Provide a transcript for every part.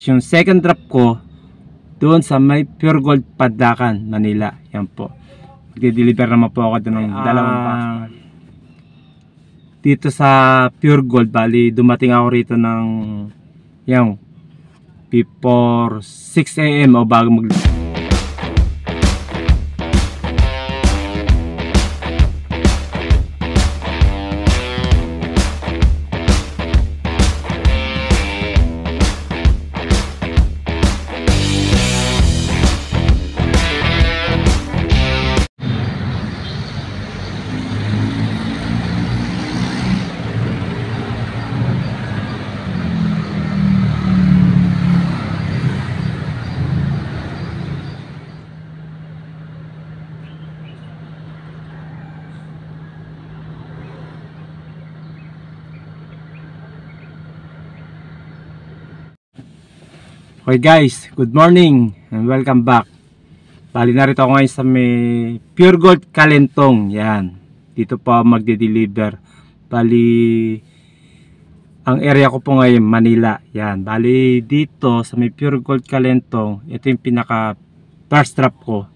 Yung second drop ko doon sa may Pure Gold Pandacan, Manila. Yan po. Magde-deliver naman po ako doon ng dalawang box. Dito sa Pure Gold, bali dumating ako rito ng yung before 6 AM o bago mag Okay guys, good morning and welcome back. Bali narito ako ngayon sa may Pure Gold Calentong. Yan, dito po magde-deliver. Bali ang area ko po ngayon Manila. Yan, bali dito sa may Pure Gold Calentong, ito yung pinaka first drop ko.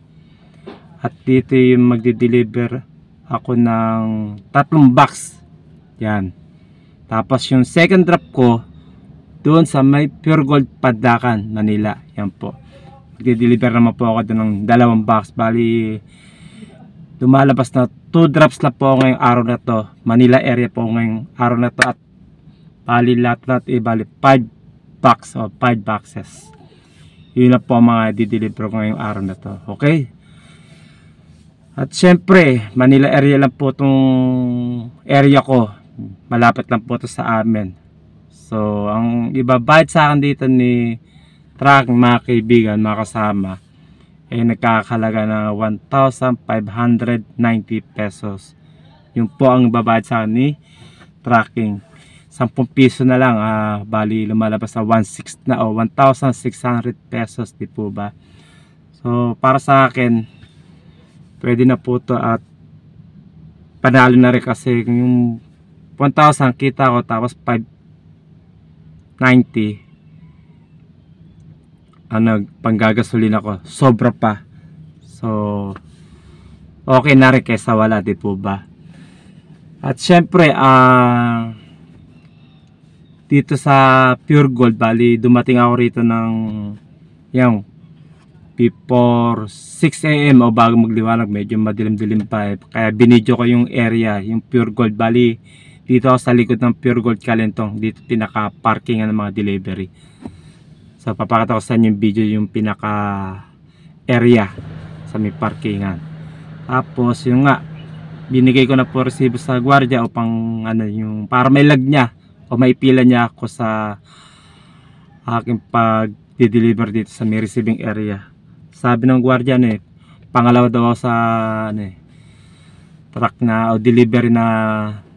At dito yung magde-deliver ako ng 3 box. Yan. Tapos yung second drop ko doon sa may Pure Gold Pandacan, Manila. Yan po. Magde-deliver naman po ako doon ng 2 box. Bali, lumalabas na 2 drops na po ngayong araw na to. Manila area po ngayong araw na to. At bali lahat bali 5 box o 5 boxes. Yun na po mga di-deliver ko ngayong araw na to. Okay? At syempre, Manila area lang po itong area ko. Malapit lang po ito sa amin. So, ang ibabayad sa akin dito ni truck, mga kaibigan, mga kasama, ay nagkakalaga na 1,590 pesos. Yung po ang ibabayad sa akin ni tracking. 10 piso na lang, bali lumalabas sa 1,600 na o 1,600 pesos, di po ba? So, para sa akin, pwede na po to at panalo na rin kasi yung 1,000 kita ko tapos 590 panggagasolin ako, sobra pa. So okay na rin kaysa wala, di po ba? At syempre dito sa Pure Gold, bali dumating ako rito ng yung before 6 AM o bago magliwanag, medyo madilim-dilim pa kaya binidyo ko yung area, yung Pure Gold. Bali dito ako sa likod ng Pure Gold Calentong. Dito pinaka parkingan ng mga delivery. So papakita ko sa inyo yung video, yung pinaka area sa may parkingan. Tapos yung nga, binigay ko na po resibo sa gwardiya upang yung para may lag niya o may pila niya ako sa aking pag-deliver dito sa may receiving area. Sabi ng gwardiya pangalawa daw ako sa truck na o delivery na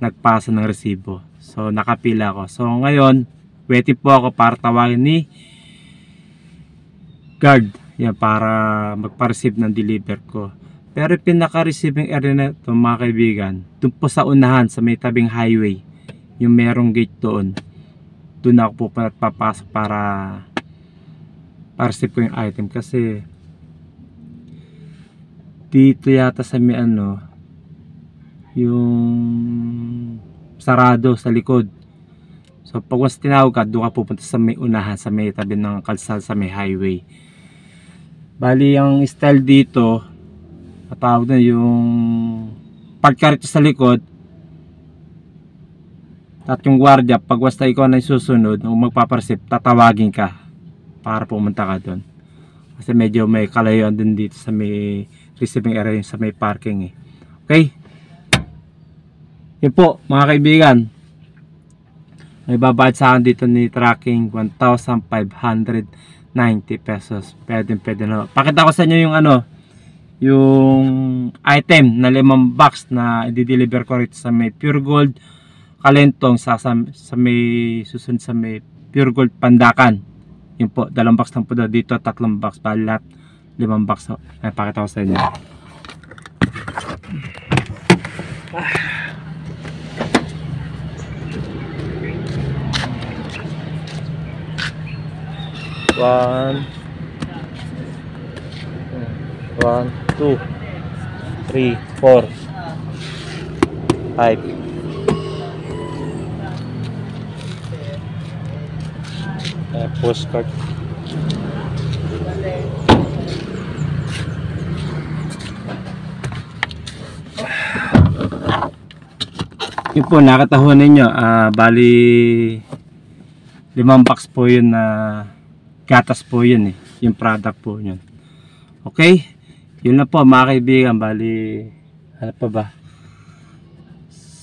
nagpasa ng resibo. So nakapila ako. So ngayon waiting po ako para tawagin ni guard yan para magpa-receive ng deliver ko. Pero pinaka-receiving area na ito mga kaibigan, doon po sa unahan sa may tabing highway, yung merong gate doon. Doon ako po papasok para receive ko yung item kasi dito yata sa may yung sarado sa likod. So pag once tinawag ka, doon ka pupunta sa may unahan, sa may tabi ng kalsada, sa may highway. Bali ang style dito, patawag na yung pagka rito sa likod at yung gwardiya, pag basta ikaw na susunod o magpapareceive, tatawagin ka para pumunta ka doon. Kasi medyo may kalayuan din dito sa may receiving area, sa may parking Okay? Yun po mga kaibigan, may babayad sa akin dito ni tracking 1,590 pesos. Pwede na. Pakita ko sa inyo yung yung item na 5 box na i-deliver ko rito sa may Pure Gold Calentong sa may susunod sa may Pure Gold Pandacan. Yun po, 2 box lang po dito, 3 box, bali lahat 5 box. Ay, pakita ko sa inyo. 1, 1, 2, 3, 4, 5. Postcard. Yun po, nakatahuan ninyo, bali 5 box po yun na gatas po yun yung product po yun. Okay, yun na po mga kaibigan. Bali, ano pa ba,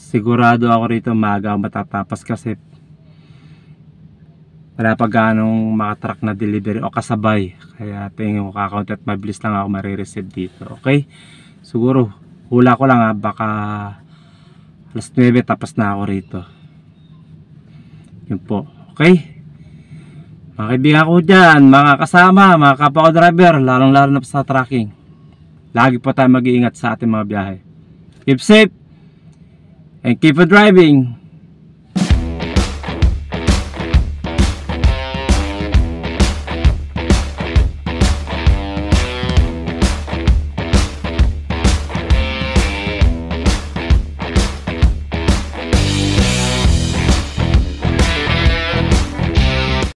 sigurado ako rito maaga matatapos kasi wala pa ganong makatrack na delivery o kasabay, kaya tingin ko kakount at mabilis lang ako marireceive dito. Okay, siguro hula ko lang baka alas 9 tapos na ako rito. Yun po. Okay, mga kaibigan ko dyan, mga kasama, mga kapwa ko driver, lalong lalo na sa tracking, lagi po tayo mag-iingat sa ating mga biyahe. Keep safe and keep on driving.